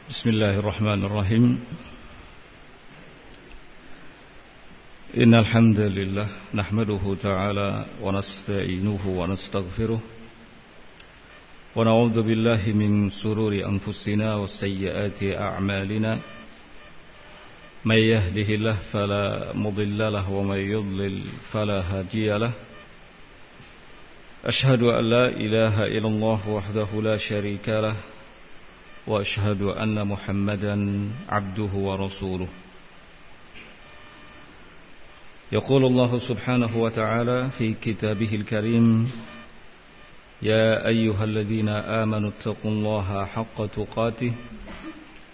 بسم الله الرحمن الرحيم إن الحمد لله نحمده تعالى ونستعينه ونستغفره ونعوذ بالله من شرور أنفسنا وسيئات أعمالنا من يهده الله فلا مضل له ومن يضلل فلا هادي له أشهد أن لا إله إلا الله وحده لا شريك له وأشهد أن محمدا عبده ورسوله يقول الله سبحانه وتعالى في كتابه الكريم يا أيها الذين آمنوا اتقوا الله حق تقاته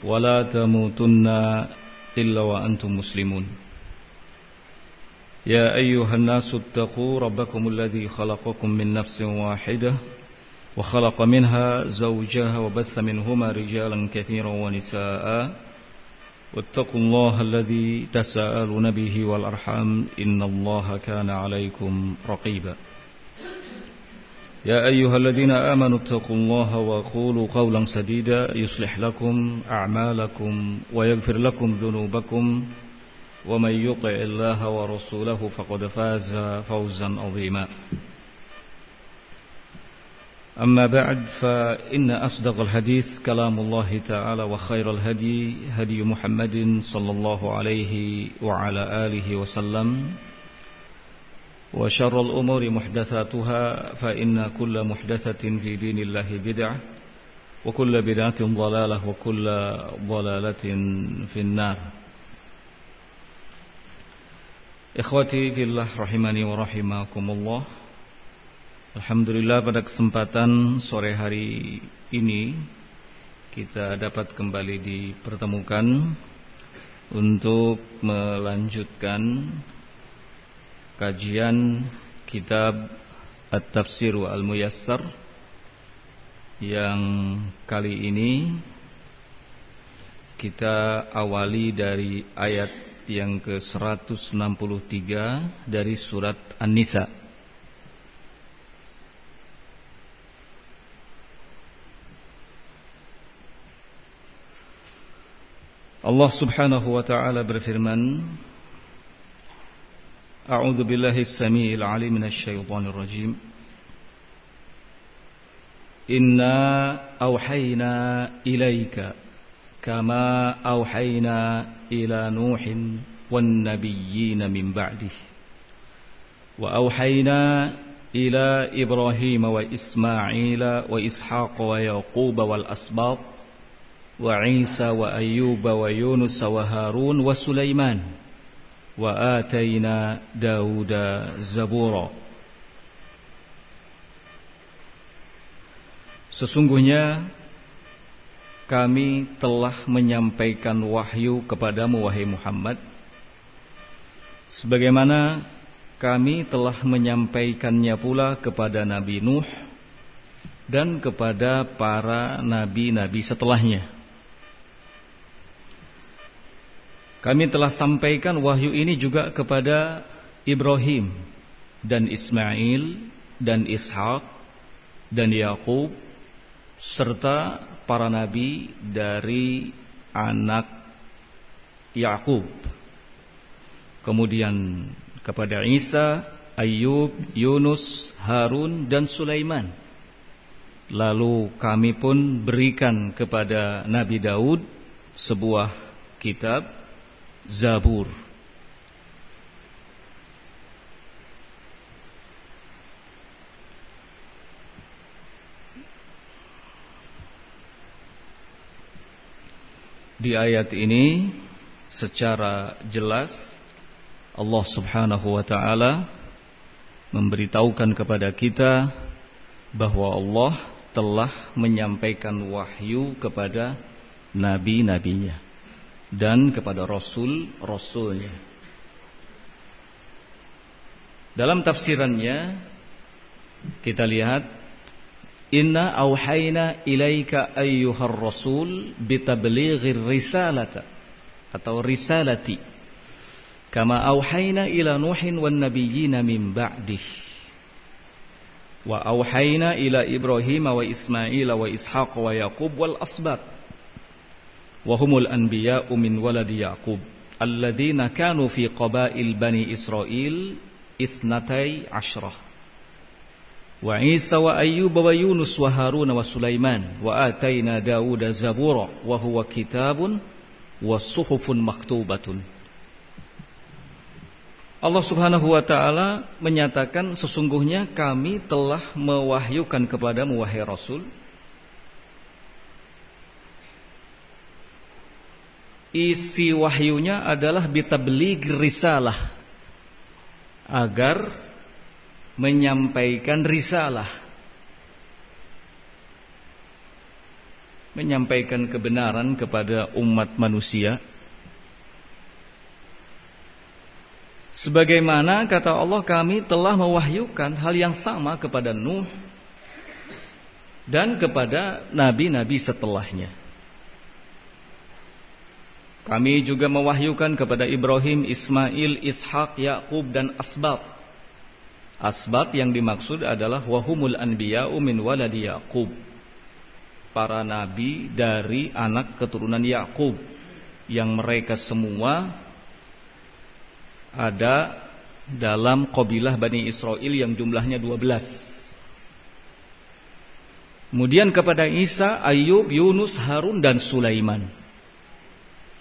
ولا تموتن إلا وأنتم مسلمون يا أيها الناس اتقوا ربكم الذي خلقكم من نفس واحدة وخلق منها زوجها وبث منهما رجالا كثيرا ونساء واتقوا الله الذي تساءلون به والأرحام إن الله كان عليكم رقيبا يا أيها الذين آمنوا اتقوا الله وقولوا قولا سديدا يصلح لكم أعمالكم ويغفر لكم ذنوبكم ومن يطع الله ورسوله فقد فاز فوزا عظيما أما بعد فإن أصدق الحديث كلام الله تعالى وخير الهدي هدي محمد صلى الله عليه وعلى آله وسلم وشر الأمور محدثاتها فإن كل محدثة في دين الله بدعة وكل بدعة ضلالة وكل ضلالة في النار Ikhwati fillah rahimani wa rahimakumullah. Alhamdulillah pada kesempatan sore hari ini kita dapat kembali dipertemukan untuk melanjutkan kajian kitab At-Tafsir Al-Muyassar yang kali ini kita awali dari ayat yang ke-163 dari surat An-Nisa. Allah Subhanahu wa ta'ala berfirman, A'udzu billahi as-sami'il 'alim minasy syaithanir rajim. Inna awhayna ilaika kama awhayna ila Nuhin wan nabiyyin min ba'dih wa awhayna ila Ibrahim wa Ismail wa Ishaq wa Yaqub wal asbat wa Isa wa Ayyub wa Yunus wa Harun wa Sulaiman wa atayna Dauda zabura. Sesungguhnya kami telah menyampaikan wahyu kepadamu wahai Muhammad sebagaimana kami telah menyampaikannya pula kepada Nabi Nuh dan kepada para nabi-nabi setelahnya. Kami telah sampaikan wahyu ini juga kepada Ibrahim dan Ismail dan Ishaq dan Yaqub serta para nabi dari anak Yaqub. Kemudian kepada Isa, Ayyub, Yunus, Harun dan Sulaiman. Lalu kami pun berikan kepada Nabi Daud sebuah kitab Zabur. Di ayat ini secara jelas Allah Subhanahu wa ta'ala memberitahukan kepada kita bahwa Allah telah menyampaikan wahyu kepada nabi-nabinya dan kepada rasul-rasulnya. Dalam tafsirannya kita lihat Inna awhayna ilaika ayyuhar rasul bitablighir risalata atau risalati kama awhayna ila Nuhin wan nabiyyina min ba'dih wa awhayna ila Ibrahim wa Ismail wa Ishaq wa Yaqub wal asbat wa humul anbiya'u min waladi Ya'qub alladzina kanu fi qabail bani Israil itsnatai asyrah wa Isa wa Ayyub wa Yunus wa Harun wa Sulaiman wa ataina Dawuda zabura wa huwa kitabun wa suhufun maktubatun. Allah Subhanahu wa ta'ala menyatakan, sesungguhnya kami telah mewahyukan kepadamu wahai Rasul isi wahyunya adalah bitabligh risalah, agar menyampaikan risalah, menyampaikan kebenaran kepada umat manusia. Sebagaimana kata Allah, kami telah mewahyukan hal yang sama kepada Nuh dan kepada nabi-nabi setelahnya. Kami juga mewahyukan kepada Ibrahim, Ismail, Ishak, Ya'qub dan Asbat. Asbat yang dimaksud adalah wahumul anbiya'u min waladi Ya'qub, para nabi dari anak keturunan Ya'qub, yang mereka semua ada dalam qabilah Bani Israel yang jumlahnya 12. Kemudian kepada Isa, Ayyub, Yunus, Harun dan Sulaiman.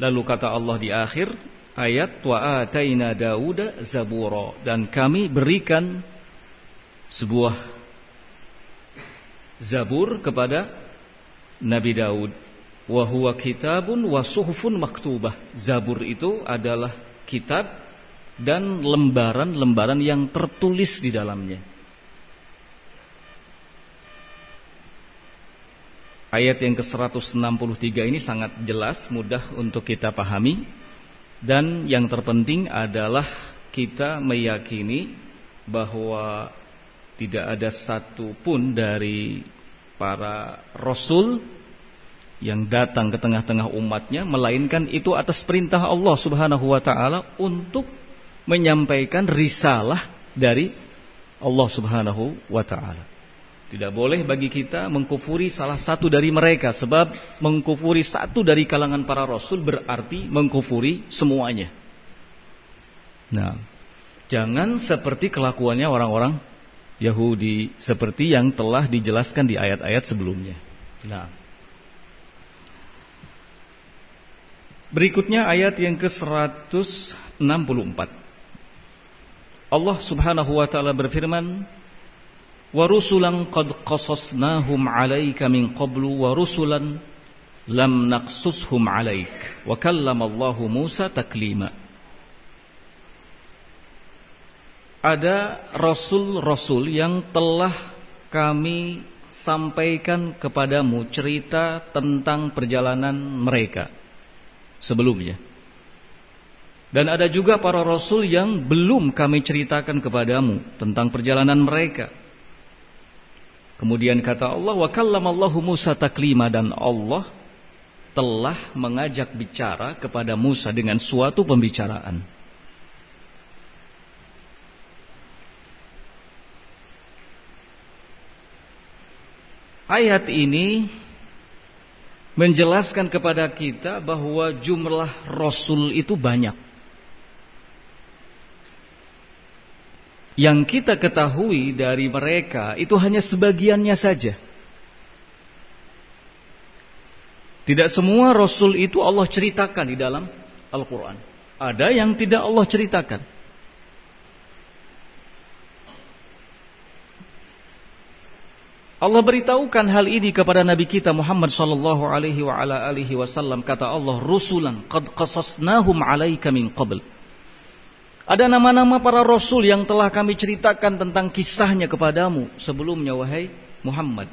Lalu kata Allah di akhir ayat, wa ataina Dawuda zabura, dan kami berikan sebuah zabur kepada Nabi Daud. Wa huwa kitabun wa suhufun maktubah. Zabur itu adalah kitab dan lembaran-lembaran yang tertulis di dalamnya. Ayat yang ke-163 ini sangat jelas, mudah untuk kita pahami. Dan yang terpenting adalah kita meyakini bahwa tidak ada satu pun dari para rasul yang datang ke tengah-tengah umatnya, melainkan itu atas perintah Allah Subhanahu wa ta'ala untuk menyampaikan risalah dari Allah Subhanahu wa ta'ala. Tidak boleh bagi kita mengkufuri salah satu dari mereka, sebab mengkufuri satu dari kalangan para rasul berarti mengkufuri semuanya. Nah, jangan seperti kelakuannya orang-orang Yahudi, seperti yang telah dijelaskan di ayat-ayat sebelumnya. Nah, berikutnya ayat yang ke-164. Allah Subhanahu wa ta'ala berfirman, wa rusulan qad qasasnahum 'alaika min qablu wa rusulan lam naqsushum 'alaik wa kallamallahu Musa taklima. Ada rasul-rasul yang telah kami sampaikan kepadamu cerita tentang perjalanan mereka sebelumnya. Dan ada juga para rasul yang belum kami ceritakan kepadamu tentang perjalanan mereka. Kemudian kata Allah, wa kallamallahu Musa taklima, dan Allah telah mengajak bicara kepada Musa dengan suatu pembicaraan. Ayat ini menjelaskan kepada kita bahwa jumlah rasul itu banyak. Yang kita ketahui dari mereka itu hanya sebagiannya saja. Tidak semua rasul itu Allah ceritakan di dalam Al-Quran. Ada yang tidak Allah ceritakan. Allah beritahukan hal ini kepada Nabi kita Muhammad sallallahu alaihi wasallam. Kata Allah, rusulan qad qasasnahum 'alaika min qabl. Ada nama-nama para rasul yang telah kami ceritakan tentang kisahnya kepadamu sebelumnya, wahai Muhammad.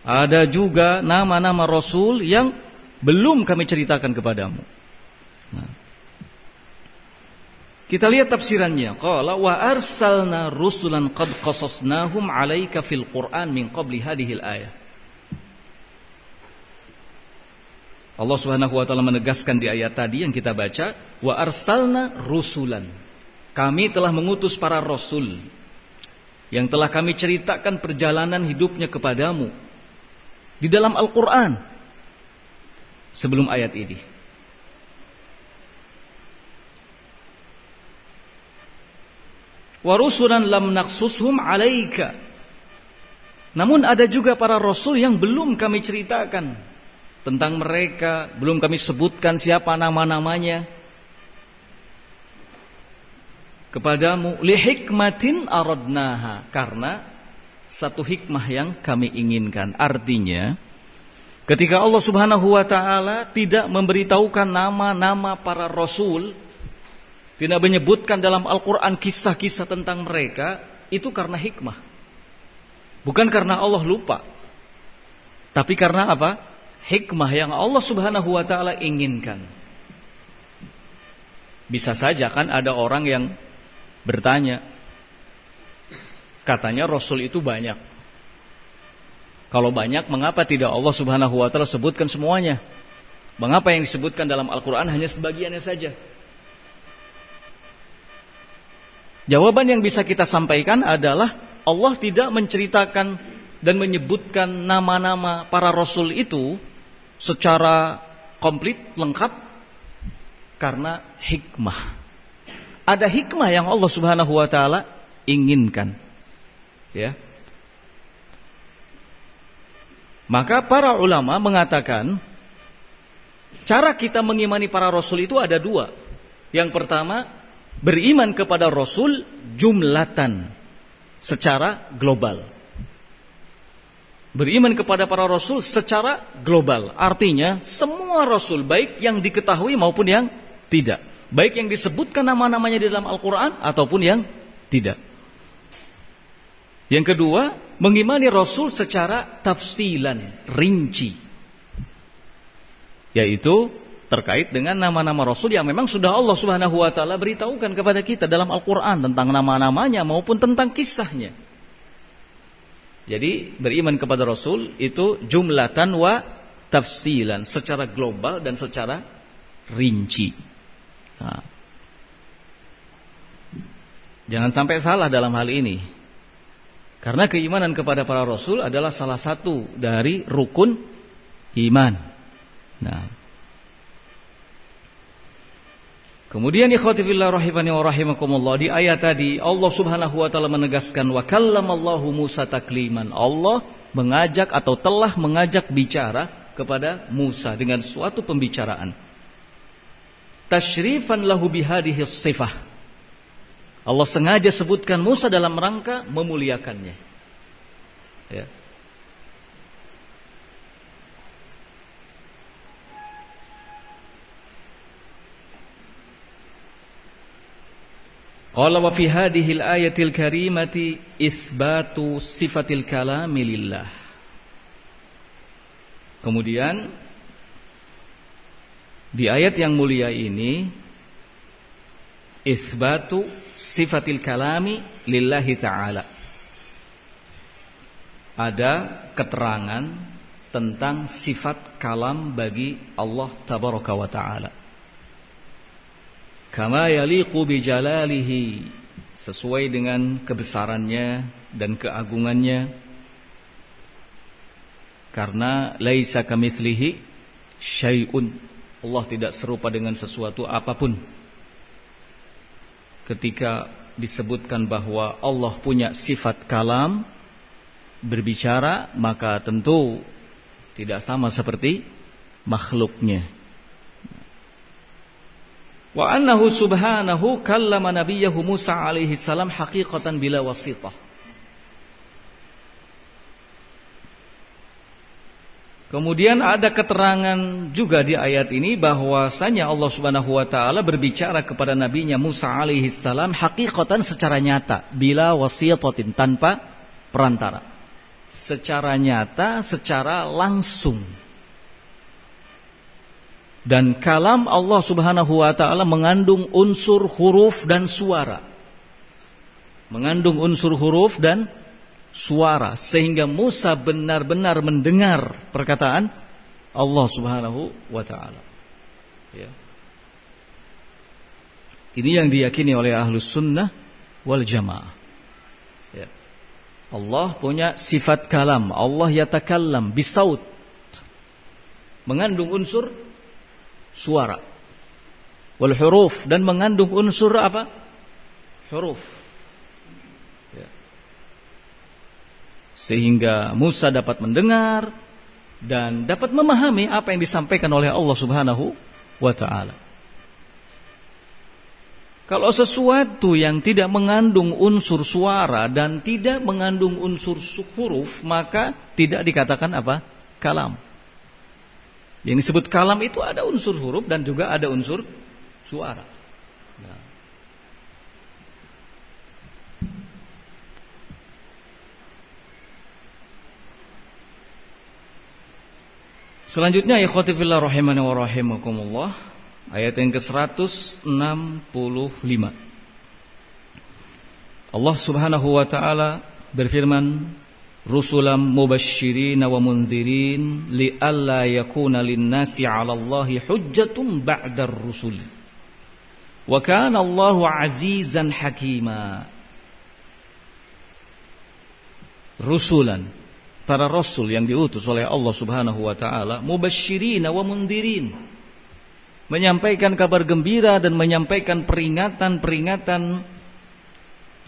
Ada juga nama-nama rasul yang belum kami ceritakan kepadamu. Nah, kita lihat tafsirannya. Qala wa arsalna rusulan qad qasasnahum 'alaika fil Qur'an min qabli hadhil ayah. Allah Subhanahu wa ta'ala menegaskan di ayat tadi yang kita baca, wa arsalna rusulan. Kami telah mengutus para rasul yang telah kami ceritakan perjalanan hidupnya kepadamu di dalam Al-Quran. sebelum ayat ini. Wa rusulan lam naqsushum 'alaika. Namun ada juga para rasul yang belum kami ceritakan tentang mereka, belum kami sebutkan siapa nama-namanya kepadamu, li hikmatin aradnaha, karena satu hikmah yang kami inginkan. Artinya, ketika Allah Subhanahu wa taala tidak memberitahukan nama-nama para rasul, tidak menyebutkan dalam Al-Quran kisah-kisah tentang mereka, itu karena hikmah. Bukan karena Allah lupa, tapi karena apa? Hikmah yang Allah Subhanahu wa ta'ala inginkan. Bisa saja kan ada orang yang bertanya, katanya Rasul itu banyak. Kalau banyak, mengapa tidak Allah Subhanahu wa ta'ala sebutkan semuanya? Mengapa yang disebutkan dalam Al-Quran hanya sebagiannya saja? Jawaban yang bisa kita sampaikan adalah Allah tidak menceritakan dan menyebutkan nama-nama para rasul itu secara komplit, lengkap, karena hikmah. Ada hikmah yang Allah Subhanahu wa taala inginkan. Ya. Maka para ulama mengatakan cara kita mengimani para rasul itu ada dua. Yang pertama, beriman kepada Rasul jumlatan, secara global. Beriman kepada para Rasul secara global, artinya semua Rasul, baik yang diketahui maupun yang tidak, baik yang disebutkan nama-namanya di dalam Al-Quran ataupun yang tidak. Yang kedua, mengimani Rasul secara tafsilan, rinci, yaitu terkait dengan nama-nama Rasul yang memang sudah Allah Subhanahu wa taala beritahukan kepada kita dalam Al-Quran tentang nama-namanya maupun tentang kisahnya. Jadi beriman kepada Rasul itu jumlatan wa tafsilan, secara global dan secara rinci. Nah, jangan sampai salah dalam hal ini, karena keimanan kepada para Rasul adalah salah satu dari rukun iman. Nah, kemudian ikhwati fillah rahimani wa rahimakumullah, di ayat tadi Allah Subhanahu wa taala menegaskan wa kallamallahu Musa takliman. Allah mengajak atau telah mengajak bicara kepada Musa dengan suatu pembicaraan. Tasyrifan lahu bihadhihi sifah. Allah sengaja sebutkan Musa dalam rangka memuliakannya. Ya. Qala wa fi hadhihi al-ayatil karimati itsbatu sifatil kalami lillah. Kemudian di ayat yang mulia ini itsbatu sifatil kalami lillahi ta'ala. Ada keterangan tentang sifat kalam bagi Allah tabaraka wa ta'ala. Kama yaliqu bijalalihi, sesuai dengan kebesarannya dan keagungannya, karena laisa kamitslihi syai'un, Allah tidak serupa dengan sesuatu apapun. Ketika disebutkan bahwa Allah punya sifat kalam, berbicara, maka tentu tidak sama seperti makhluknya. Wa annahu subhanahu kallama nabiyahu Musa alaihi salam haqiqatan bila wasithah. Kemudian ada keterangan juga di ayat ini bahwasanya Allah Subhanahu wa taala berbicara kepada nabinya Musa alaihi salam haqiqatan, secara nyata, bila wasitatin, tanpa perantara. Secara nyata, secara langsung. Dan kalam Allah Subhanahu wa taala mengandung unsur huruf dan suara. Mengandung unsur huruf dan suara, sehingga Musa benar-benar mendengar perkataan Allah Subhanahu wa taala. Ya. Ini yang diyakini oleh Ahlus Sunnah wal Jamaah. Ya. Allah punya sifat kalam. Allah yatakallam bisaut, mengandung unsur suara. Wal huruf, dan mengandung unsur apa? Huruf. Ya. Sehingga Musa dapat mendengar dan dapat memahami apa yang disampaikan oleh Allah Subhanahu wa ta'ala. Kalau sesuatu yang tidak mengandung unsur suara dan tidak mengandung unsur huruf, maka tidak dikatakan apa? Kalam. Yang disebut kalam itu ada unsur huruf dan juga ada unsur suara. Nah. Selanjutnya, ikhwati fillah rahimani wa rahimakumullah, ayat yang ke-165. Allah Subhanahu wa ta'ala berfirman, rusulam mubasysyirin wa mundhirin li'alla yakuna lin-nasi 'ala Allahi hujjatun ba'dar rusul. Wa kana Allahu 'azizan hakima. Rusulan, para rasul yang diutus oleh Allah Subhanahu wa ta'ala, mubasysyirin wa mundhirin, menyampaikan kabar gembira dan menyampaikan peringatan-peringatan,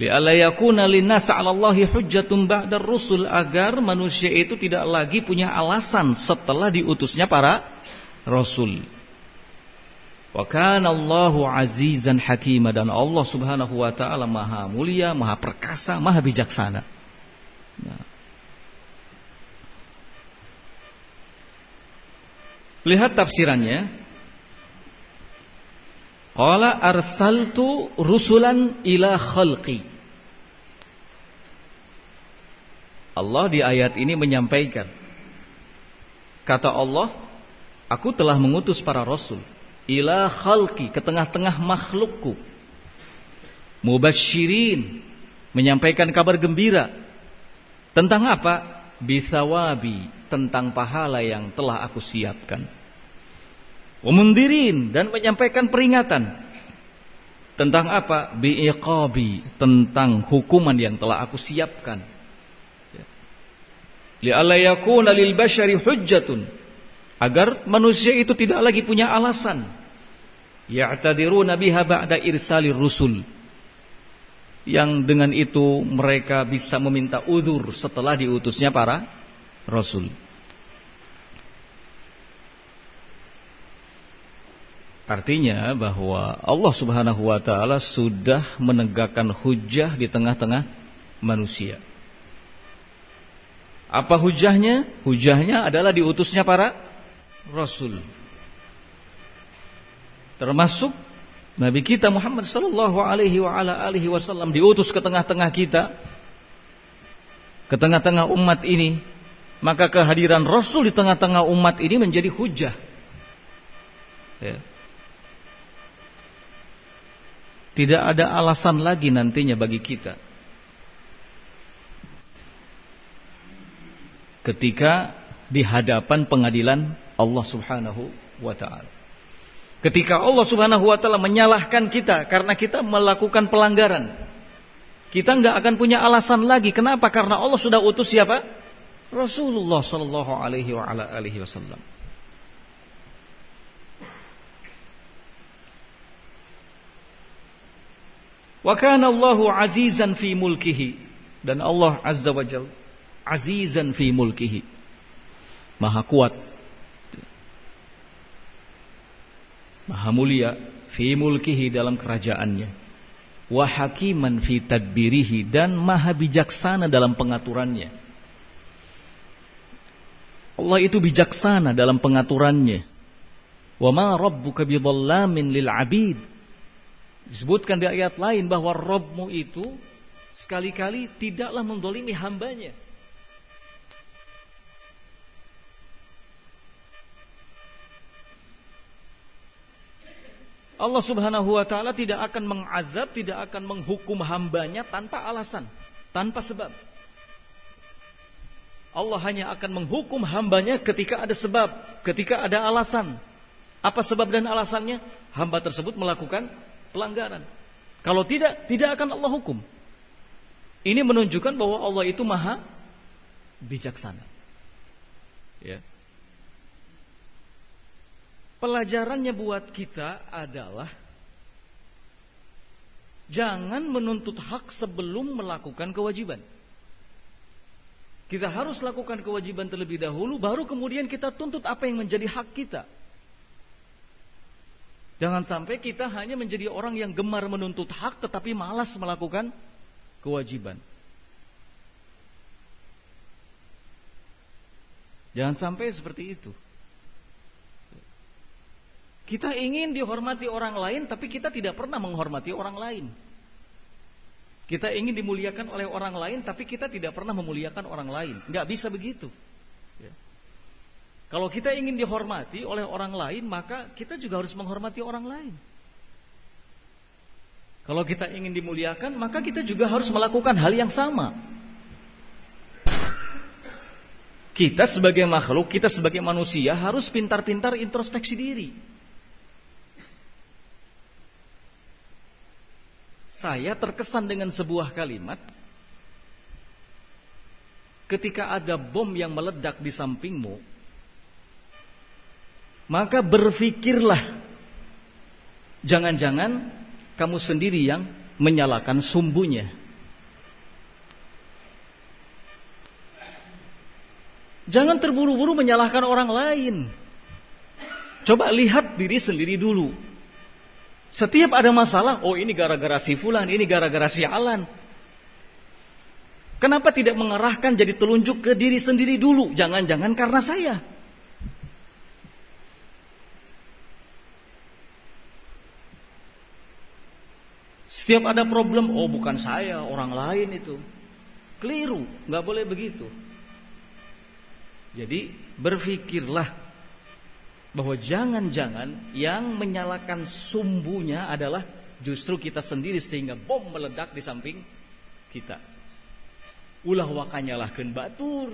li'alla yakuna linnas 'ala Allahi hujjatun ba'dar rusul, agar manusia itu tidak lagi punya alasan setelah diutusnya para rasul. Wa kana Allahu 'azizan hakima, dan Allah Subhanahu wa ta'ala maha mulia, maha perkasa, maha bijaksana. Nah. Lihat tafsirannya. Qala arsaltu rusulan ila khalqi. Allah di ayat ini menyampaikan, kata Allah, aku telah mengutus para rasul ila khalqi, ke tengah-tengah makhlukku, mubasysyirin, menyampaikan kabar gembira. Tentang apa? Bithawabi, tentang pahala yang telah aku siapkan. Wamundirin, dan menyampaikan peringatan. Tentang apa? Bi'iqabi, tentang hukuman yang telah aku siapkan. Li'alla yakuna lil bashari hujjatun, agar manusia itu tidak lagi punya alasan. Ya'tadiruna biha ba'da irsalir rusul, yang dengan itu mereka bisa meminta uzur setelah diutusnya para rasul. Artinya bahwa Allah Subhanahu wa ta'ala sudah menegakkan hujjah di tengah-tengah manusia. Apa hujjahnya? Hujjahnya adalah diutusnya para rasul, termasuk Nabi kita Muhammad sallallahu alaihi wa ala alihi wasallam diutus ke tengah-tengah kita, ke tengah-tengah umat ini. Maka kehadiran rasul di tengah-tengah umat ini menjadi hujjah. Ya. Tidak ada alasan lagi nantinya bagi kita ketika di hadapan pengadilan Allah Subhanahu wa ta'ala. Ketika Allah Subhanahu wa ta'ala menyalahkan kita karena kita melakukan pelanggaran, kita enggak akan punya alasan lagi. Kenapa? Karena Allah sudah utus siapa? Rasulullah sallallahu alaihi wa ala alihi wasallam. Wa kana Allahu azizan fi mulkihi, dan Allah azza wa jalla azizan fi mulkihi, maha kuat, maha mulia, fi mulkihi, dalam kerajaannya, wa hakiman fi tadbirihi, dan maha bijaksana dalam pengaturannya. Allah itu bijaksana dalam pengaturannya. Wa ma rabbuka bidhallamin lil 'abid. Disebutkan di ayat lain bahwa Rabbmu itu sekali-kali tidaklah mendolimi hambanya. Allah Subhanahu wa ta'ala tidak akan mengazab, tidak akan menghukum hambanya tanpa alasan, tanpa sebab. Allah hanya akan menghukum hambanya ketika ada sebab, ketika ada alasan. Apa sebab dan alasannya? Hamba tersebut melakukan pelanggaran. Kalau tidak, tidak akan Allah hukum. Ini menunjukkan bahwa Allah itu maha bijaksana. Ya. Pelajarannya buat kita adalah jangan menuntut hak sebelum melakukan kewajiban. Kita harus lakukan kewajiban terlebih dahulu, baru kemudian kita tuntut apa yang menjadi hak kita. Jangan sampai kita hanya menjadi orang yang gemar menuntut hak tetapi malas melakukan kewajiban. Jangan sampai seperti itu. Kita ingin dihormati orang lain tapi kita tidak pernah menghormati orang lain. Kita ingin dimuliakan oleh orang lain tapi kita tidak pernah memuliakan orang lain. Enggak bisa begitu. Kalau kita ingin dihormati oleh orang lain, maka kita juga harus menghormati orang lain. Kalau kita ingin dimuliakan, maka kita juga harus melakukan hal yang sama. Kita sebagai makhluk, kita sebagai manusia harus pintar-pintar introspeksi diri. Saya terkesan dengan sebuah kalimat, ketika ada bom yang meledak di sampingmu, maka berfikirlah, jangan-jangan kamu sendiri yang menyalakan sumbunya. Jangan terburu-buru menyalahkan orang lain. Coba lihat diri sendiri dulu. Setiap ada masalah, oh ini gara-gara si fulan, ini gara-gara si alan. Kenapa tidak mengarahkan jadi telunjuk ke diri sendiri dulu? Jangan-jangan karena saya. Setiap ada problem, oh bukan saya, orang lain itu. Keliru, gak boleh begitu. Jadi berfikirlah bahwa jangan-jangan yang menyalakan sumbunya adalah justru kita sendiri sehingga bom meledak di samping kita. Ulah wakanyalahkeun batur.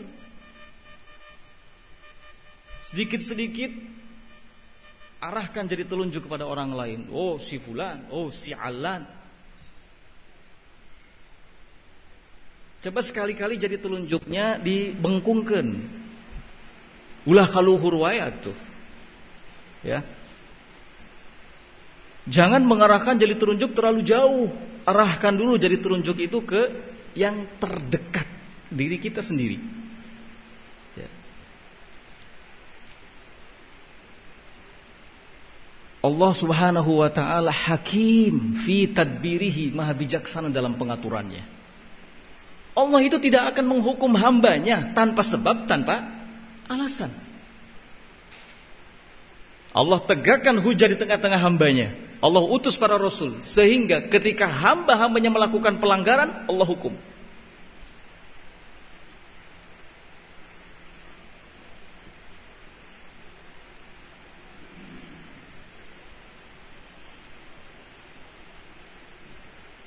Sedikit-sedikit arahkan jadi telunjuk kepada orang lain. Oh si fulan, oh si alan. Coba sekali-kali jadi telunjuknya dibengkungkan. Ulah kaluhur wae atuh. Ya. Jangan mengarahkan jadi telunjuk terlalu jauh. Arahkan dulu jadi telunjuk itu ke yang terdekat diri kita sendiri. Ya. Allah Subhanahu wa taala hakim fi tadbirihi, maha bijaksana dalam pengaturannya. Allah itu tidak akan menghukum hambanya tanpa sebab, tanpa alasan. Allah tegakkan hujah di tengah-tengah hambanya. Allah utus para rasul sehingga ketika hamba-hambanya melakukan pelanggaran, Allah hukum.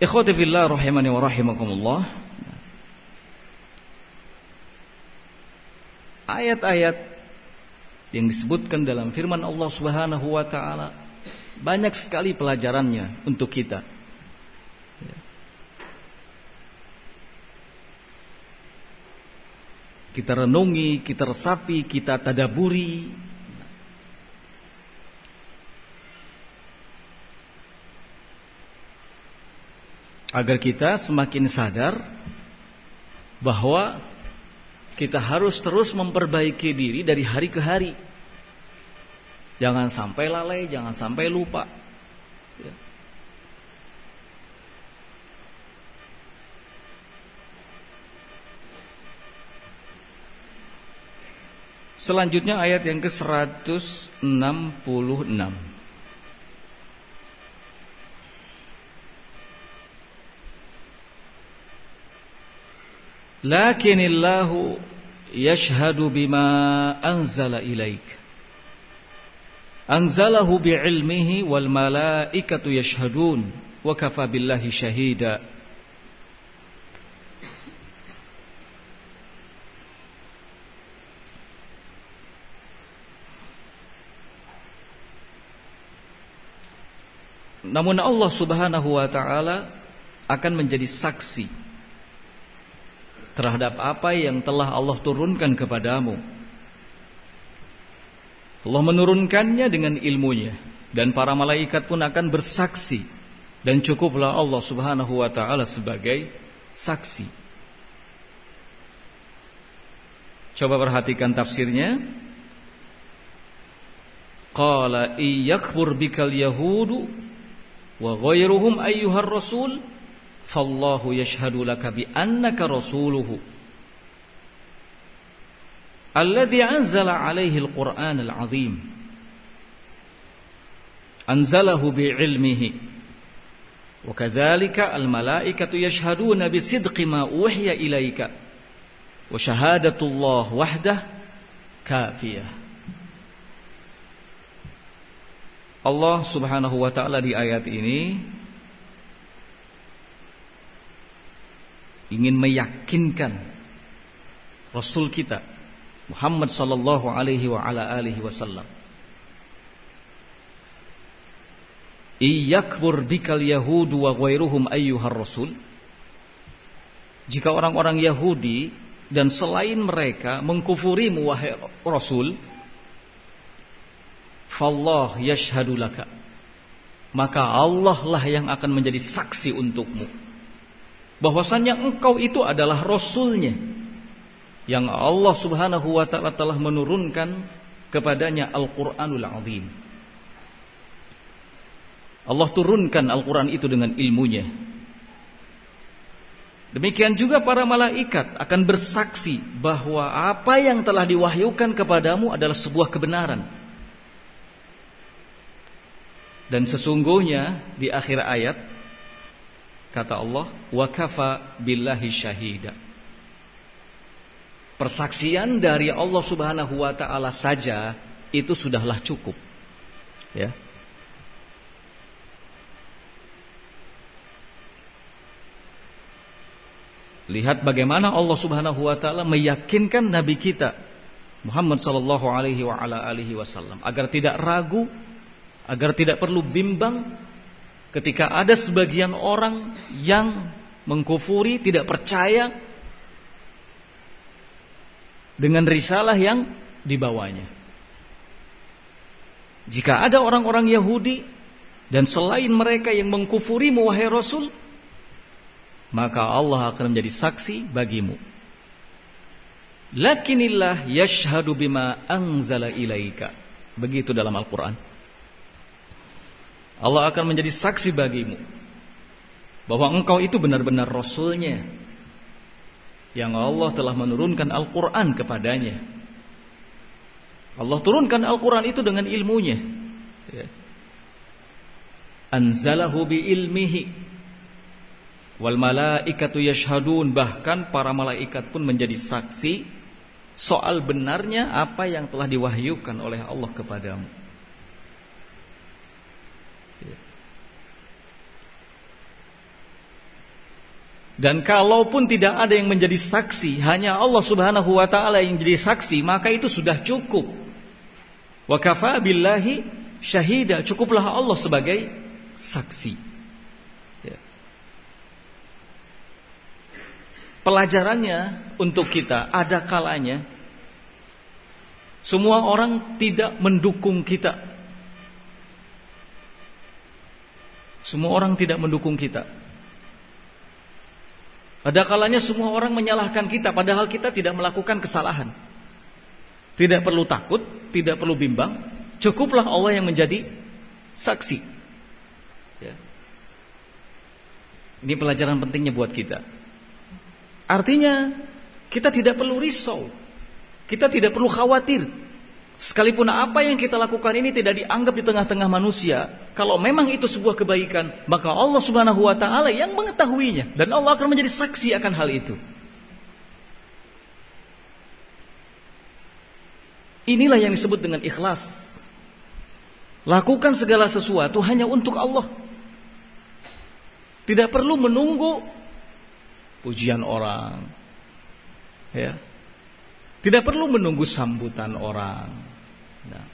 Ikhwati fillah rahimani wa rahimakumullah. Ayat-ayat yang disebutkan dalam firman Allah Subhanahu wa taala banyak sekali pelajarannya untuk kita. Kita renungi, kita resapi, kita tadaburi. Agar kita semakin sadar bahwa kita harus terus memperbaiki diri dari hari ke hari. Jangan sampai lalai, jangan sampai lupa. Ya. Selanjutnya ayat yang ke-166. Lakinillahu yashhadu bima anzala ilaik. Anzalahu bi'ilmihi wal malaikatu yashhadun wa kafa billahi syahida. Namun Allah Subhanahu wa taala akan menjadi saksi terhadap apa yang telah Allah turunkan kepadamu. Allah menurunkannya dengan ilmunya, dan para malaikat pun akan bersaksi, dan cukuplah Allah Subhanahu wa ta'ala sebagai saksi. Coba perhatikan tafsirnya. Qala iyakfur bikal yahudu wa ghairuhum ayyuhar rasul fallahu yashhadu laka bi annaka rasuluhu alladhi anzala alaihi al-Qur'an al-azim anzalahu bi'ilmihi wa kadzalika al-malaikatu yashhaduna bi sidqi ma uhiya ilaika wa syahadatullah wahdah kafiyah. Allah Subhanahu wa ta'ala di ayat ini ingin meyakinkan Rasul kita Muhammad sallallahu alaihi wa ala alihi wasallam, iyakfur bikal yahudu wa ghairuhum ayyuhar rasul. Jika orang-orang Yahudi dan selain mereka mengkufurimu wahai Rasul, fallah yashhadu laka, maka Allah lah yang akan menjadi saksi untukmu bahwasannya engkau itu adalah Rasulnya yang Allah Subhanahu wa ta'ala telah menurunkan kepadanya Al-Qur'anul Azim. Allah turunkan Al-Quran itu dengan ilmunya. Demikian juga para malaikat akan bersaksi bahwa apa yang telah diwahyukan kepadamu adalah sebuah kebenaran. Dan sesungguhnya di akhir ayat kata Allah, wa kafa billahi syahida. Persaksian dari Allah Subhanahu wa ta'ala saja itu sudahlah cukup. Ya. Lihat bagaimana Allah Subhanahu wa ta'ala meyakinkan Nabi kita Muhammad sallallahu alaihi wa ala alihi wasallam agar tidak ragu, agar tidak perlu bimbang ketika ada sebagian orang yang mengkufuri, tidak percaya dengan risalah yang dibawanya. Jika ada orang-orang Yahudi dan selain mereka yang mengkufuri wahai Rasul, maka Allah akan menjadi saksi bagimu. Lakinillah yashhadu bima anzala ilaika. Begitu dalam Al-Quran. Allah akan menjadi saksi bagimu bahwa engkau itu benar-benar Rasulnya yang Allah telah menurunkan Al-Quran kepadanya. Allah turunkan Al-Quran itu dengan ilmunya. Anzalahu bi ilmihi wal malaikatu yashhadun. Bahkan para malaikat pun menjadi saksi soal benarnya apa yang telah diwahyukan oleh Allah kepadamu. Dan kalaupun tidak ada yang menjadi saksi, hanya Allah Subhanahu wa ta'ala yang jadi saksi, maka itu sudah cukup. Wa kafa billahi syahida. Cukuplah Allah sebagai saksi. Ya. Pelajarannya untuk kita, ada kalanya semua orang tidak mendukung kita. Semua orang tidak mendukung kita. Ada kalanya semua orang menyalahkan kita, padahal kita tidak melakukan kesalahan. Tidak perlu takut, tidak perlu bimbang. Cukuplah Allah yang menjadi saksi. Ya. Ini pelajaran pentingnya buat kita. Artinya kita tidak perlu risau, kita tidak perlu khawatir. Sekalipun apa yang kita lakukan ini tidak dianggap di tengah-tengah manusia, kalau memang itu sebuah kebaikan, maka Allah Subhanahu wa ta'ala yang mengetahuinya, dan Allah akan menjadi saksi akan hal itu. Inilah yang disebut dengan ikhlas. Lakukan segala sesuatu hanya untuk Allah. Tidak perlu menunggu pujian orang, ya. Tidak perlu menunggu sambutan orang. Nah,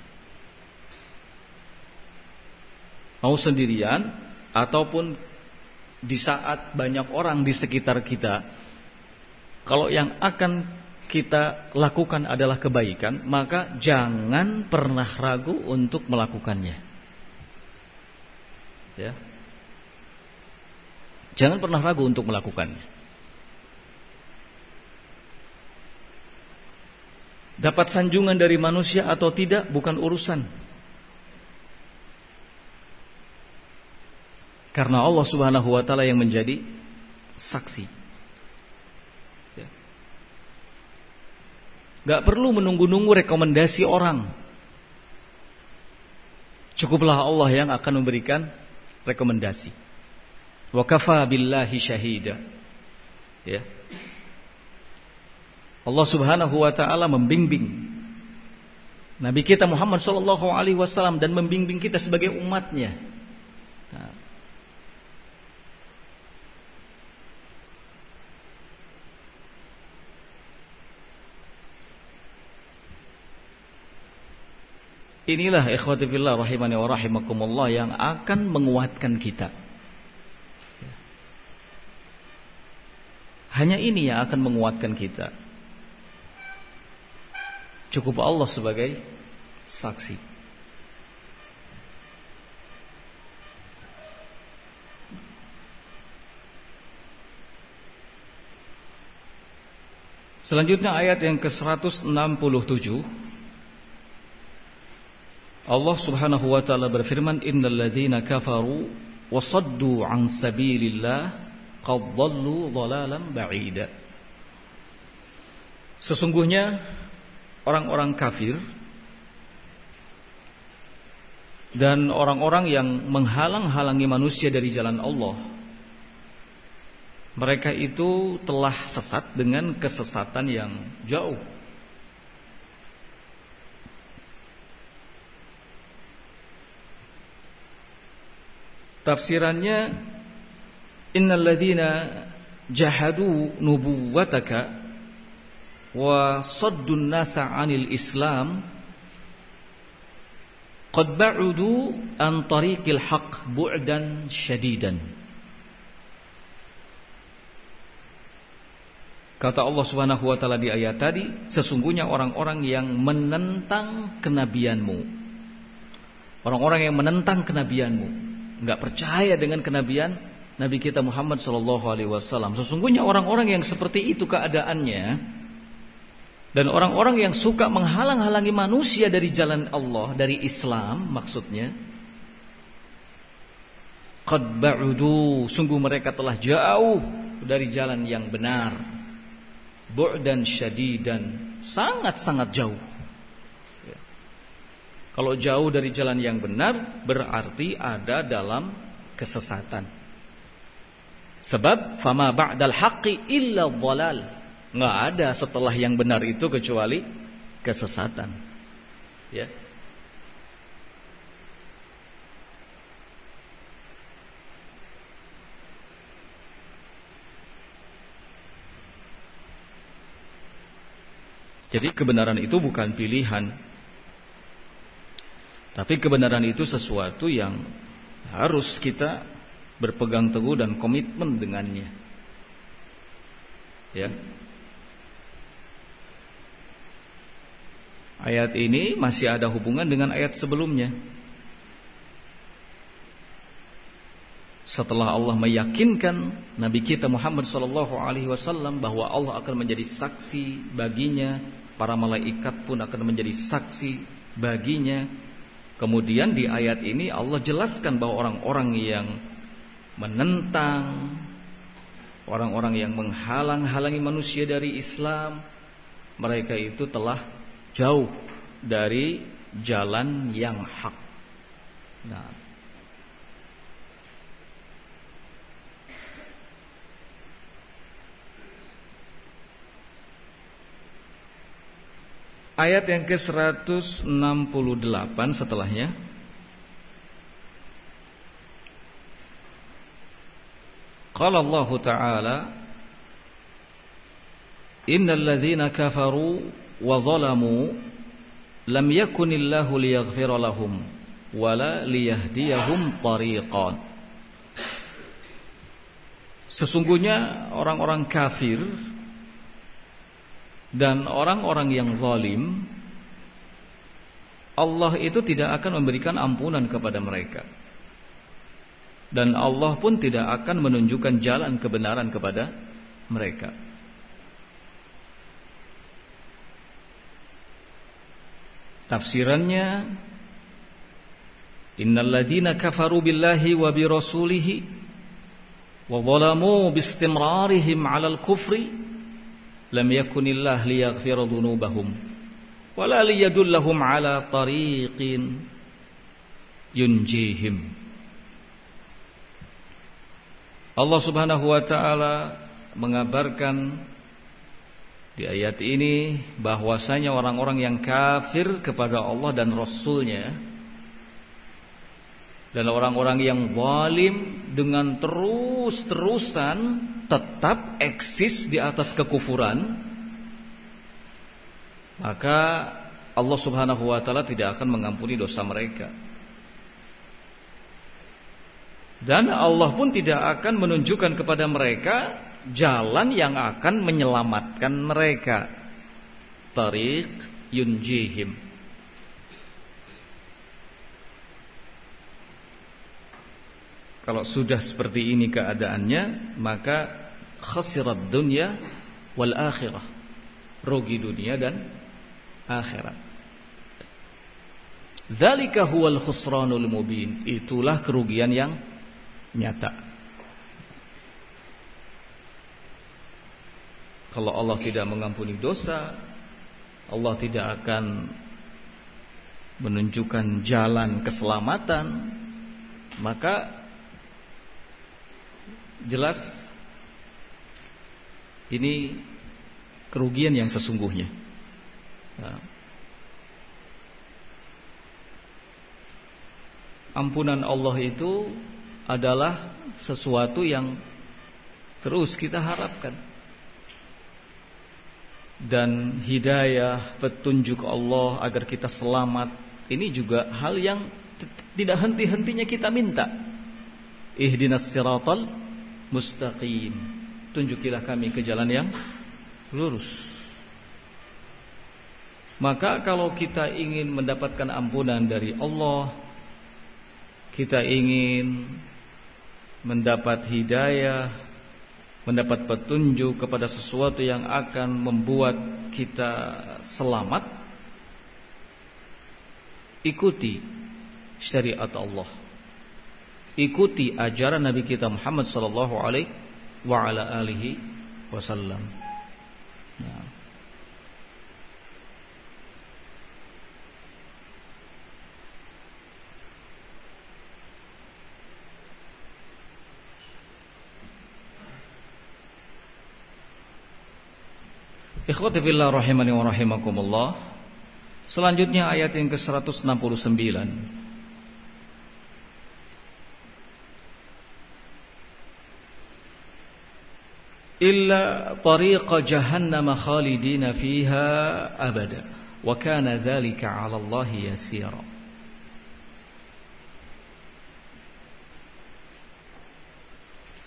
mau sendirian ataupun di saat banyak orang di sekitar kita, kalau yang akan kita lakukan adalah kebaikan, maka jangan pernah ragu untuk melakukannya. Ya. Jangan pernah ragu untuk melakukannya. Dapat sanjungan dari manusia atau tidak bukan urusan. Karena Allah Subhanahu wa taala yang menjadi saksi. Gak perlu menunggu-nunggu rekomendasi orang. Cukuplah Allah yang akan memberikan rekomendasi. Wa kafa billahi syahida. Ya. Allah Subhanahu wa taala membimbing Nabi kita Muhammad sallallahu alaihi wasallam dan membimbing kita sebagai umatnya. Nah, inilah ikhwati fillah rahimani wa rahimakumullah yang akan menguatkan kita. Hanya ini yang akan menguatkan kita. Cukup Allah sebagai saksi. Selanjutnya ayat yang ke-167. Allah Subhanahu wa taala berfirman, innal ladzina kafaru wa saddu an sabilillah qad dhallu dhalalan ba'ida. Sesungguhnya orang-orang kafir dan orang-orang yang menghalang-halangi manusia dari jalan Allah, mereka itu telah sesat dengan kesesatan yang jauh. Tafsirannya, innal ladzina jahadu nubuwataka wa saddun nasa 'anil Islam qad ba'udu an tariqil haqq bu'dan syadidan. Kata Allah Subhanahu wa taala di ayat tadi, sesungguhnya orang-orang yang menentang kenabianmu, orang-orang yang menentang kenabianmu, enggak percaya dengan kenabian Nabi kita Muhammad sallallahu alaihi wasallam. Sesungguhnya orang-orang yang seperti itu keadaannya, dan orang-orang yang suka menghalang-halangi manusia dari jalan Allah, dari Islam maksudnya, qad ba'udu, sungguh mereka telah jauh dari jalan yang benar, bu'dan syadidan, sangat-sangat jauh. Kalau jauh dari jalan yang benar, berarti ada dalam kesesatan. Sebab fama ba'dal haqqi illa dhalal. Enggak ada setelah yang benar itu kecuali kesesatan. Ya. Jadi kebenaran itu bukan pilihan, tapi kebenaran itu sesuatu yang harus kita berpegang teguh dan komitmen dengannya. Ya. Ayat ini masih ada hubungan dengan ayat sebelumnya. Setelah Allah meyakinkan Nabi kita Muhammad SAW bahwa Allah akan menjadi saksi baginya, para malaikat pun akan menjadi saksi baginya. Kemudian di ayat ini Allah jelaskan bahwa orang-orang yang menentang, orang-orang yang menghalang-halangi manusia dari Islam, mereka itu telah jauh dari jalan yang hak. Nah, ayat yang ke-168 setelahnya, qala Allah Ta'ala, innal ladzina kafaru wa zalamu lam yakunillahu liyaghfira lahum wala liyahdiyahum tariqan. Sesungguhnya orang-orang kafir Dan orang-orang yang zalim, Allah itu tidak akan memberikan ampunan kepada mereka. Dan Allah pun tidak akan menunjukkan jalan kebenaran kepada mereka. Tafsirannya, innal ladzina kafaru billahi wa bi rasulihi wa zalamu bistimrarihim 'alal kufri lam yakunillah liyaghfira dhunubahum wa la liyadullahum 'ala tariqin yunjihim. Allah Subhanahu wa taala mengabarkan di ayat ini bahwasanya orang-orang yang kafir kepada Allah dan Rasul-Nya dan orang-orang yang zalim dengan terus-terusan tetap eksis di atas kekufuran, maka Allah Subhanahu wa taala tidak akan mengampuni dosa mereka. Dan Allah pun tidak akan menunjukkan kepada mereka jalan yang akan menyelamatkan mereka. Tariq yunjihim. Kalau sudah seperti ini keadaannya, maka khasirat dunya wal akhirah. Rugi dunia dan akhirat. Dzalika huwal khusranul mubin. Itulah kerugian yang nyata. Kalau Allah tidak mengampuni dosa, Allah tidak akan menunjukkan jalan keselamatan, maka jelas ini kerugian yang sesungguhnya. Nah, ampunan Allah itu adalah sesuatu yang terus kita harapkan. Dan hidayah, petunjuk Allah agar kita selamat, ini juga hal yang tidak henti-hentinya kita minta. Ihdinas siratal mustaqim. Tunjukilah kami ke jalan yang lurus. Maka kalau kita ingin mendapatkan ampunan dari Allah, kita ingin mendapat hidayah, mendapat petunjuk kepada sesuatu yang akan membuat kita selamat, ikuti syariat Allah, ikuti ajaran Nabi kita Muhammad sallallahu alaihi wa ala alihi wasallam. Nah, ikhwati fillah rahimani wa rahimakumullah. Selanjutnya ayat yang ke-169. Illa tariqa jahannam khalidina fiha abada wa kana dzalika 'ala Allah yasira.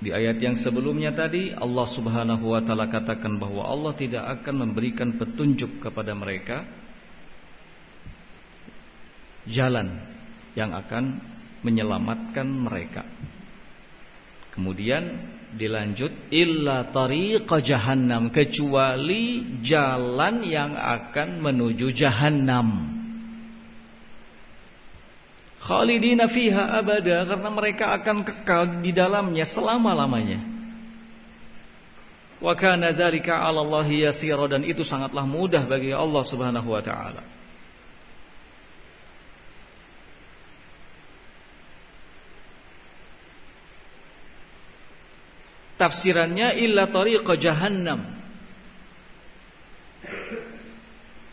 Di ayat yang sebelumnya tadi Allah Subhanahu wa taala katakan bahwa Allah tidak akan memberikan petunjuk kepada mereka jalan yang akan menyelamatkan mereka. Kemudian dilanjut illa tariqa jahannam, kecuali jalan yang akan menuju jahannam. Khalidina fiha abada, karena mereka akan kekal di dalamnya selama-lamanya. Wa kana dzalika 'ala Allahi yasira, dan itu sangatlah mudah bagi Allah Subhanahu wa taala. Tafsirannya illa tariqa jahannam.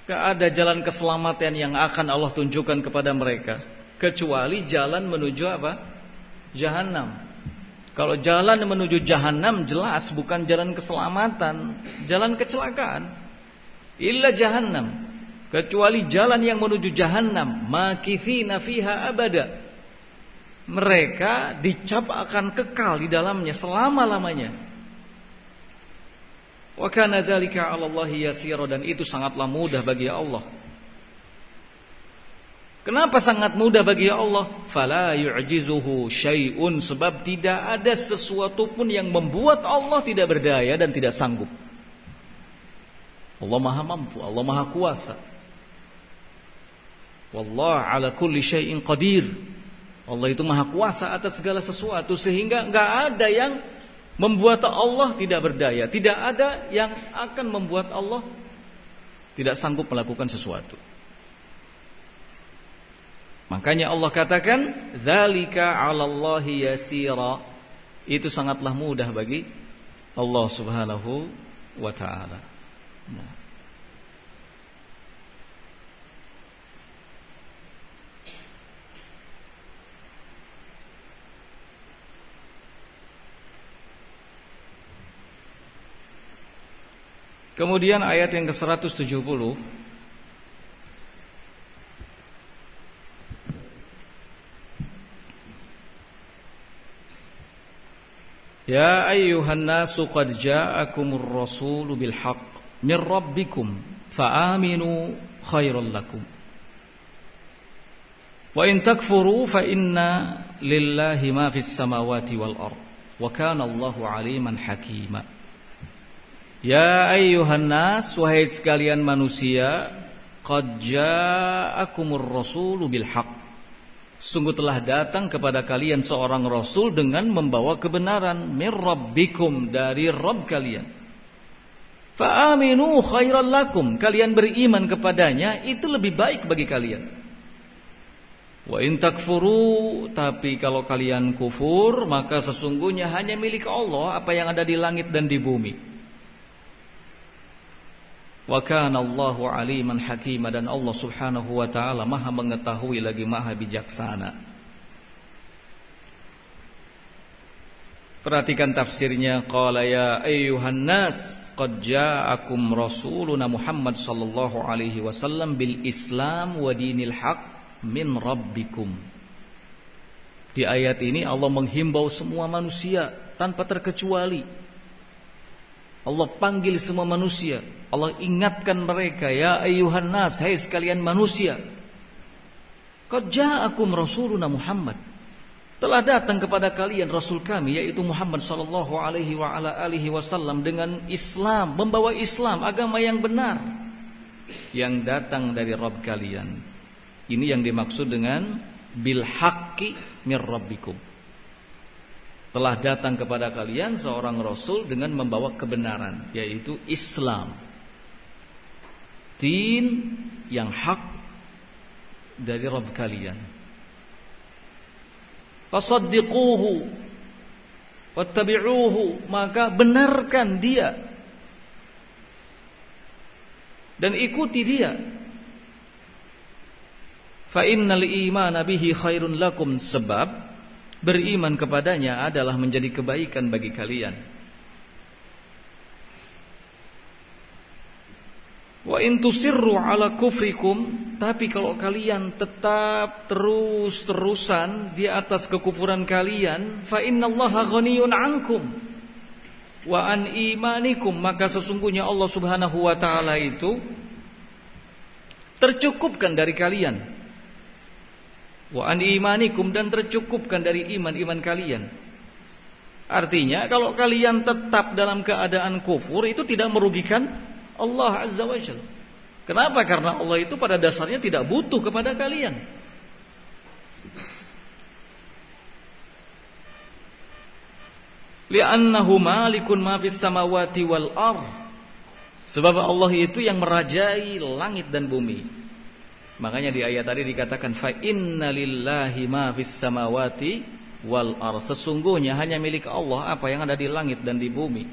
Gak ada jalan keselamatan yang akan Allah tunjukkan kepada mereka kecuali jalan menuju apa? Jahannam. Kalau jalan menuju jahannam jelas bukan jalan keselamatan, jalan kecelakaan. Illa jahannam, kecuali jalan yang menuju jahannam, makithina fiha abada. Mereka dicap akan kekal di dalamnya selama-lamanya. Wa kana dzalika 'ala Allahi yasira, dan itu sangatlah mudah bagi Allah. Kenapa sangat mudah bagi Allah? Fala yu'jizuhu syai'un, sebab tidak ada sesuatu pun yang membuat Allah tidak berdaya dan tidak sanggup. Allah Maha mampu, Allah Maha kuasa. Wallahu 'ala kulli syai'in qadir. Allah itu Maha kuasa atas segala sesuatu, sehingga enggak ada yang membuat Allah tidak berdaya, tidak ada yang akan membuat Allah tidak sanggup melakukan sesuatu. Makanya Allah katakan dzalika 'alallahi yasira, itu sangatlah mudah bagi Allah Subhanahu wa taala. Nah. Kemudian ayat yang ke-170, Ya ayyuhan nasu qad ja'akumur rasulu bil haqq min rabbikum fa'aminu khairan lakum wa in takfuru fa inna lillahi ma fis samawati wal ard wa kana Allahu aliman hakima. Ya ayyuhan nas, wahai sekalian manusia, qad ja'akumur rasulu bil haqq, sungguh telah datang kepada kalian seorang rasul dengan membawa kebenaran, mir rabbikum, dari Rabb kalian. Fa aminu khairan lakum, kalian beriman kepadanya itu lebih baik bagi kalian. Wa in takfuru, tapi kalau kalian kufur, maka sesungguhnya hanya milik Allah apa yang ada di langit dan di bumi. Wa kana Allahu aliman hakima, dan Allah Subhanahu wa taala Maha mengetahui lagi Maha bijaksana. Perhatikan tafsirnya, qala ya ayyuhan nas qad ja'akum rasuluna Muhammad sallallahu alaihi wasallam bil Islam wa dinil haq min rabbikum. Di ayat ini Allah menghimbau semua manusia tanpa terkecuali. Allah panggil semua manusia, Allah ingatkan mereka, ya ayyuhan nas, hai sekalian manusia, qad ja'akum rasuluna Muhammad, telah datang kepada kalian rasul kami yaitu Muhammad sallallahu alaihi wa ala alihi wasallam dengan Islam, membawa Islam, agama yang benar yang datang dari Rabb kalian. Ini yang dimaksud dengan bil haqqi mir rabbikum. Telah datang kepada kalian seorang rasul dengan membawa kebenaran, yaitu Islam, din yang hak dari Rabb kalian. Fasaddiquhu wattabi'uhu, maka benarkan dia dan ikuti dia. Fa innal imana bihi khairun lakum, sebab beriman kepadanya adalah menjadi kebaikan bagi kalian. Wa in tusirru ala kufrikum, tapi kalau kalian tetap terus-terusan di atas kekufuran kalian, fa innallaha ghaniyun ankum wa an imanikum, maka sesungguhnya Allah Subhanahu wa taala itu tercukupkan dari kalian. Wa an imanikum, dan tercukupkan dari iman-iman kalian. Artinya kalau kalian tetap dalam keadaan kufur, itu tidak merugikan Allah Azza wa Jalla. Kenapa? Karena Allah itu pada dasarnya tidak butuh kepada kalian. Li'annahu malikun ma fis samawati wal ardh, sebab Allah itu yang merajai langit dan bumi. Makanya di ayat tadi dikatakan fa inna lillahi ma fis samawati wal ardh, sesungguhnya hanya milik Allah apa yang ada di langit dan di bumi.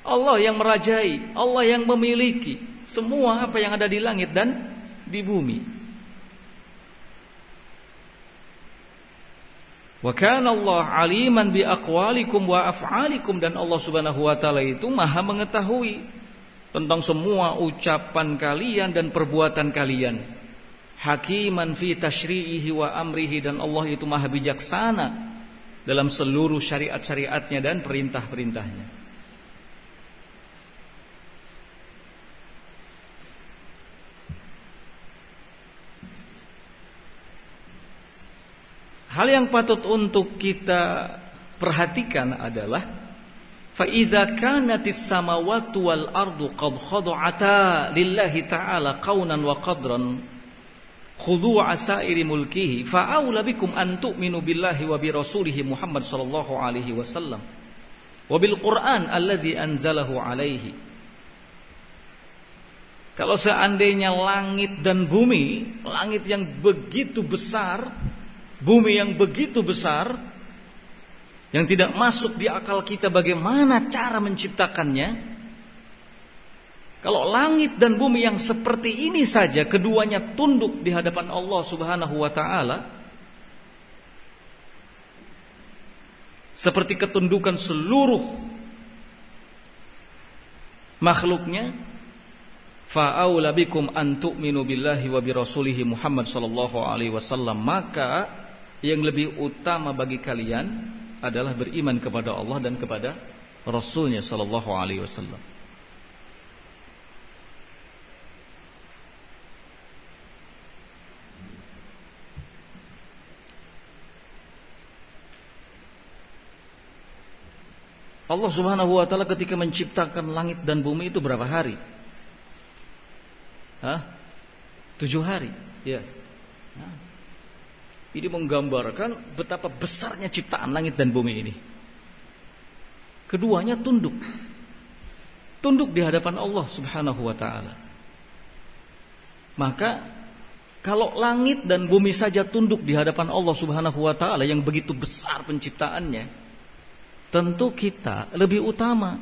Allah yang merajai, Allah yang memiliki semua apa yang ada di langit dan di bumi. Wa kana Allah aliman bi aqwalikum wa af'alikum, dan Allah Subhanahu wa taala itu Maha mengetahui tentang semua ucapan kalian dan perbuatan kalian. Hakiman fi tasyri'ihi wa amrihi, dan Allah itu Maha bijaksana dalam seluruh syariat-syariatnya dan perintah-perintahnya. hal yang patut untuk kita perhatikan adalah fa idza kanatis samawati wal ardu qad khada'ata lillahi ta'ala qaunan wa qadran khudu'a sa'iri mulkihi fa aula bikum an tu'minu billahi wa bi rasulihi Muhammad sallallahu alaihi wasallam wa bil Qur'an alladzi anzalahu alaihi. Kalau seandainya langit dan bumi, langit yang begitu besar, bumi yang begitu besar, yang tidak masuk di akal kita bagaimana cara menciptakannya. Kalau langit dan bumi yang seperti ini saja keduanya tunduk di hadapan Allah Subhanahu wa taala, seperti ketundukan seluruh makhluknya, fa aula bikum an tu'minu billahi wa bi rasulihi Muhammad sallallahu alaihi wasallam, maka yang lebih utama bagi kalian adalah beriman kepada Allah dan kepada Rasulnya sallallahu alaihi wasallam. Allah Subhanahu wa taala ketika menciptakan langit dan bumi itu berapa hari? 7 hari, ya. Ini menggambarkan betapa besarnya ciptaan langit dan bumi ini. Keduanya tunduk di hadapan Allah Subhanahu wa taala. Maka kalau langit dan bumi saja tunduk di hadapan Allah Subhanahu wa taala yang begitu besar penciptaannya, tentu kita lebih utama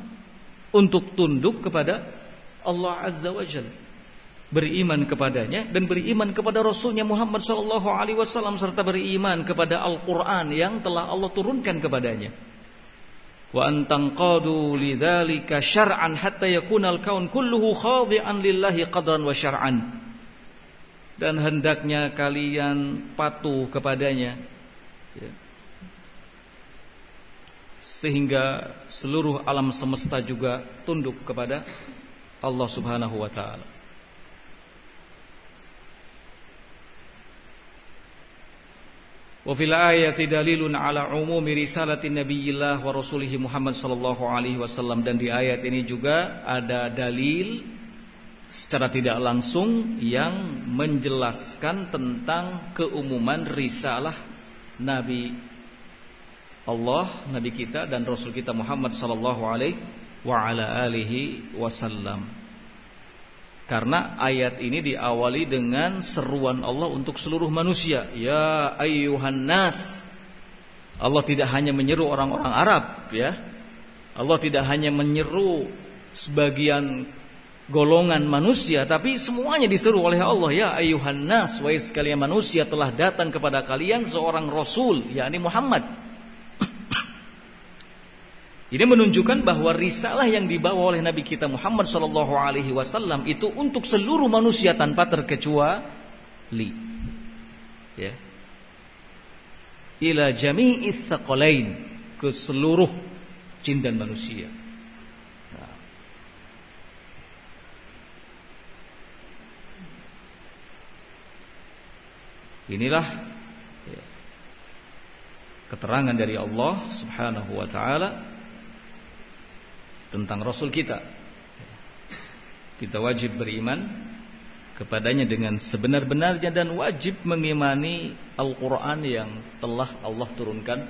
untuk tunduk kepada Allah Azza wa Jalla, beriman kepadanya dan beriman kepada Rasulnya Muhammad sallallahu alaihi wasallam, serta beriman kepada Al-Qur'an yang telah Allah turunkan kepadanya. Wa antanqadu lidzalika syar'an hatta yakuna al-kaun kulluhu khadi'an lillahi qadran wa syar'an. Dan hendaknya kalian patuh kepadanya, ya, sehingga seluruh alam semesta juga tunduk kepada Allah Subhanahu wa taala. Wa fil ayati dalilun ala umumi risalati nabiyillah wa rasulihi Muhammad sallallahu alaihi wasallam, dan di ayat ini juga ada dalil secara tidak langsung yang menjelaskan tentang keumuman risalah Nabi Allah, Nabi kita dan Rasul kita Muhammad sallallahu alaihi wa ala alihi wasallam. Karena ayat ini diawali dengan seruan Allah untuk seluruh manusia, ya ayyuhan nas. Allah tidak hanya menyeru orang-orang Arab, ya. Allah tidak hanya menyeru sebagian golongan manusia, tapi semuanya diseru oleh Allah, ya ayyuhan nas, wahai sekalian manusia, telah datang kepada kalian seorang rasul, yakni Muhammad. Ini menunjukkan bahwa risalah yang dibawa oleh Nabi kita Muhammad sallallahu alaihi wasallam itu untuk seluruh manusia tanpa terkecuali. Ya. Ila jami'its tsaqalain, ke seluruh jin dan manusia. Nah. Inilah ya, keterangan dari Allah Subhanahu wa taala tentang Rasul kita. Kita wajib beriman kepadanya dengan sebenar-benarnya dan wajib mengimani Al-Quran yang telah Allah turunkan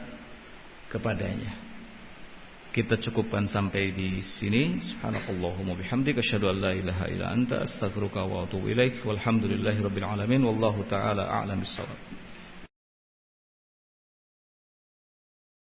kepadanya. Kita cukupkan sampai di sini. Subhanakallahumma bihamdika asyhadu an la ilaha illa anta astaghfiruka wa atubu ilaik. Walhamdulillahirabbil alamin. Wallahu taala a'lam bissawab.